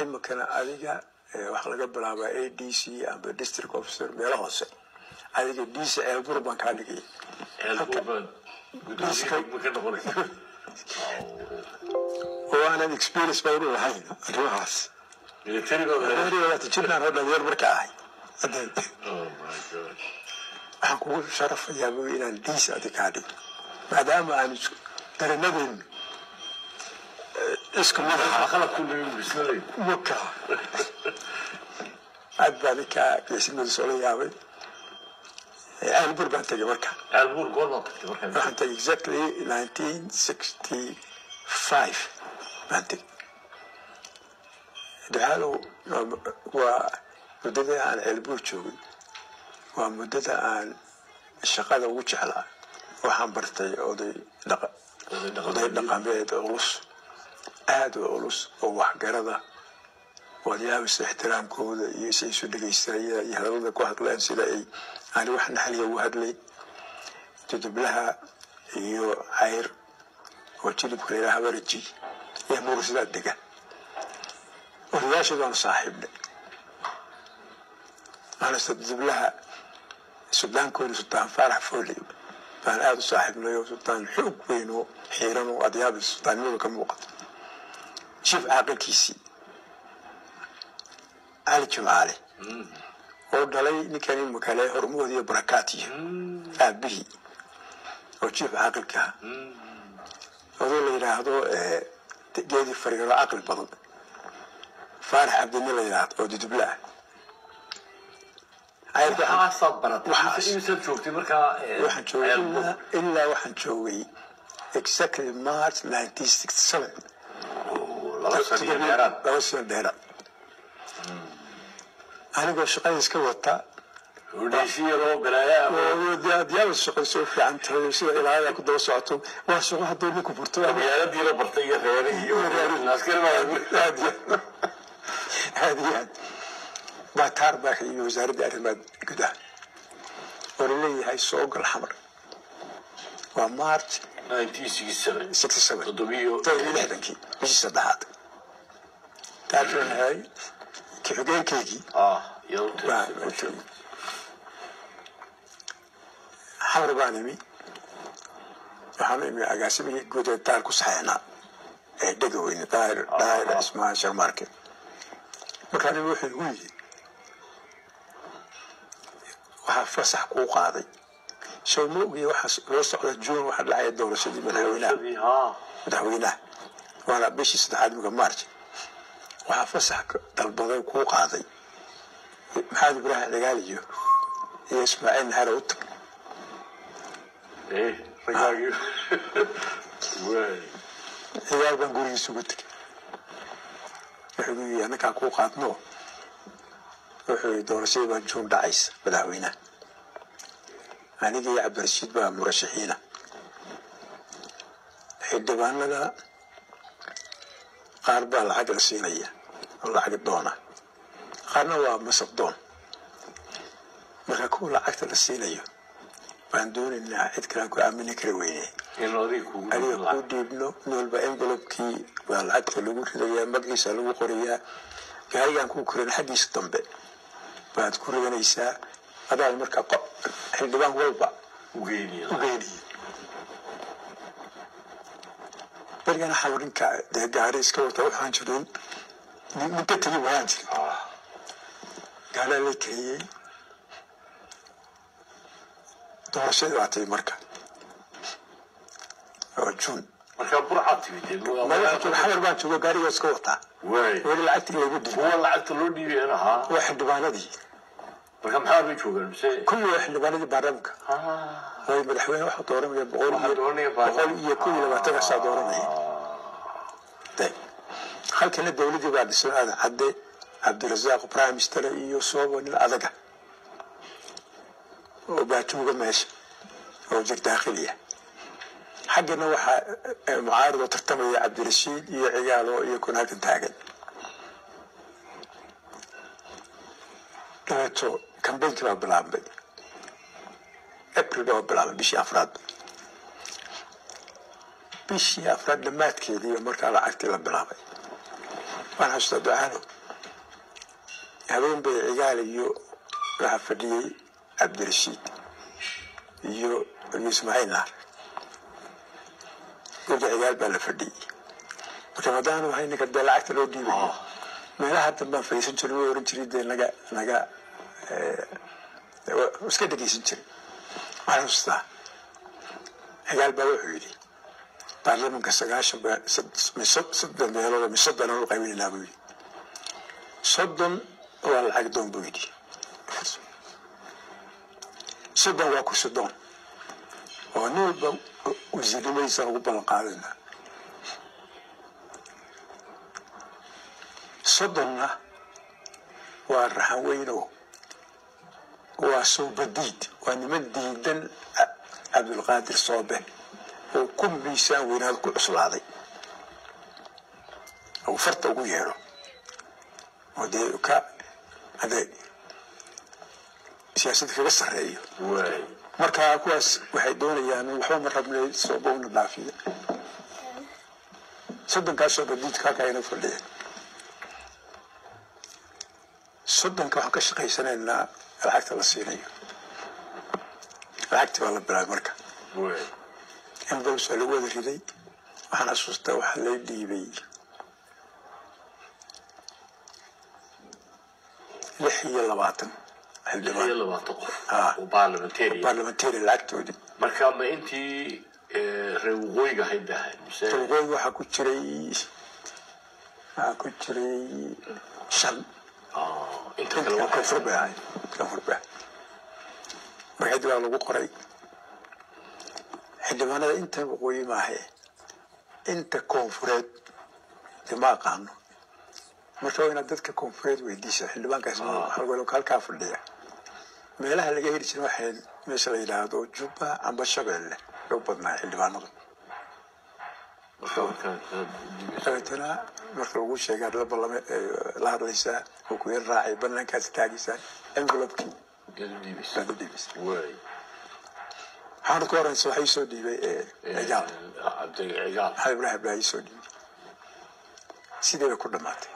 إما كان أديك وحلقة بلعبة ADC أم district officer بلا هوسة أديك DC البربان كان لقي البربان وأنا experience بيني وحين الرواس ولا تجينا هذا غير بركاي أقول شرف يا أبوي إلى الديس أديك هذه ما دام أنا ترى نبي اسكن خلق كل يوم بسنين مكة أذلك يسمى السؤال يا أبوي البور بنتجي مركا البور قول مركا راح تجي exactly 1965 بنتجي دعالو ومدة عن البور شوي ومدة عن الشقادة وجهها وحنبرتي أودي نقامية أولوس aad u culus oo wax garada wadiyaabis ixtiraamkooda iyo si isu dhageystaan iyo hadalada ku hadlaan sida ay aan wax naxliyo u hadlay jadblaha iyo ayr oo jilibka ilaa habarji iyo mursida degan wadaashadaan saaxiibna ana jadblaha suudaan kooda sultaan farax fooli baan aad u saaxiibnay oo sultaan xoog weyn oo xiiran oo adiyaabis sultaanimada ka muuqato شوف عاقل كيسي على جمالي ودلي نكاني مكالي هرمودي بركاتي أبيه وشوف عاقل كها وذول يراهدو جيدي فريق عاقل بضل فارح عبد الله يراهد ودي دبلاه waxaa sabrat inta joogtay marka waxaan joogay ilaa waxaan joogay exactly March 1967 لو سنة ديرات أنا قلت شقي إسكوتا وديسيرو بلايا وديال الشقي سوف عن تهيسي إلى هذا كنت وسعتهم واسوق هدول لكم برتوان يا ربي لا برتية غيري الناس كلمة هذه باتار باخي وزارة الأرماد كده ورلي هاي سوق الحمر ومارش 1967 تضبيو لحدنكي مش صدحات تعرفون هاي كيف جاي كيجي يلا حمر بانمي وحمر أقاسمي جود تاركو صحيحنا دقوين داير اسمها شر ماركت مكان يروح يقول وحفصح قوقاضي شو موجي وصل الجون واحد لعيد دورة شديد مدحوينه وأنا بيشي صدحات مقمارج وحفصح طلبضي قوقاضي محمد إبراهيم رجاليو يسمعين هروتك رجاليو هي بنقول يسوقتك وحبي أنا كقوقات نو وحبي دورة شديد بنجون دعيس مدحوينه أنا جي عبد الرشيد بقى مرشحينه حدبان لنا قاربة العقل الصينية العقل الدونة قارنا هو مصدون مركون العقل الصينية باندون إن عيد كلاكو أمين كرويني أنا يقول ديبنو نول بأنجلوب كي والعقل اللي يقول مجلس اللي قرية قال يانكو كرين حديث الطنبة بعد كرين إيسا هذا المركب حدبان والبا وغيني برجعنا حاولين كدهجاريس كوتا وحان جرين متكلم وحان جرين قال لي كي دورشة وعطي مركب وجون مركب برعتي بيدي ما يحكي الحمر بان شو قاري وسكوتا ولا العتق اللي بدي هو العتق اللي بدي أنا ها واحد بلدي مركب حاربي شو قال بس كل واحد بلدي برمك هاي مدحوين واحد دورهم بقول يكون لما تقصى دورهم طيب خلكنا الدولة دي بعد السنة عدي عبد الرزاق برايم مستر يوسف والأذقة وبعتوه ماشي وجك داخلية حقنا وح معارضة ترتمي يا عبد الرشيد يا عياله يكون هاك انتاجد كانتو كان بنت ما بلعب بدي أبرد ما بلعب بشي أفراد بشي أفراد لما تكيدي ومرك على عكتي ما بلعب waan xasuustaa ducaano habeen bay cigaal iyo waxa fadhiyey cabdirashiid iyo ismaaciil naar gurga cigaal baa la fadhiyey marka maadaanu ahay ninka dee lacagta loo dhiibayo meelaha dambaan fadhiisan jiray oo oran jiray dee naga iska dhegeysan jiray waxaan xasuustaa cigaal baa wuxuu yidhi baarlamanka 90 meelood misoddon aan u qaybinaynaa buu yidhi 30 waa lacag doon buu yidhi 30 waa kursi doon oo nin walba wasiirnimadiisa ugu ballan qaadayna 30 waa raxan weyno waa soo badiid waa niman diidan cabdulqaadir soobe oo ku miisaan weynaad ku cuslaaday oo farta ugu yeero oo dee ka hadee siyaasadda kaga sarreeyo marka kuwaas waxay doonayaan waxba ma rabnay soobe una dhaafiya 30 soo badiidka halkaa inuu fadhiya 30 waxaan ka shaqaysanaynaa lacagta la siinayo lacagtii baa la bilaabay marka envelopes waa lagu wada riday waxaan xasuustaa waxaa lay dhiibay 26 xildhibaan qof oo parliamentary lacagtoodii marka ma intii reer waqooyiga ahayd mise waqooyiga waxaa ku jiray 5 inta kale waa koonfur bay ahayd marka dib lagu qoray xildhibaanada inta waqooyi maahe inta koonfureed ma aqaano marka waa inaad dadka koonfureed weydiisa xildhibaankaas halkaa fadhiya meelaha laga heli jiray waxay meesha la yidhaahdo jubba amba shabeelle loo badnaa xildhibaanadu dabeetana marka lagu sheegaa la hadlaysaa oo ku yar raacay banaankaas taagaysaa envelopekii baad u dhiibisa waxaan ka horeysa waxay soo dhiibay cigaal maxamed ibraahim baa ii soo dhiibay sidee bay ku dhamaatay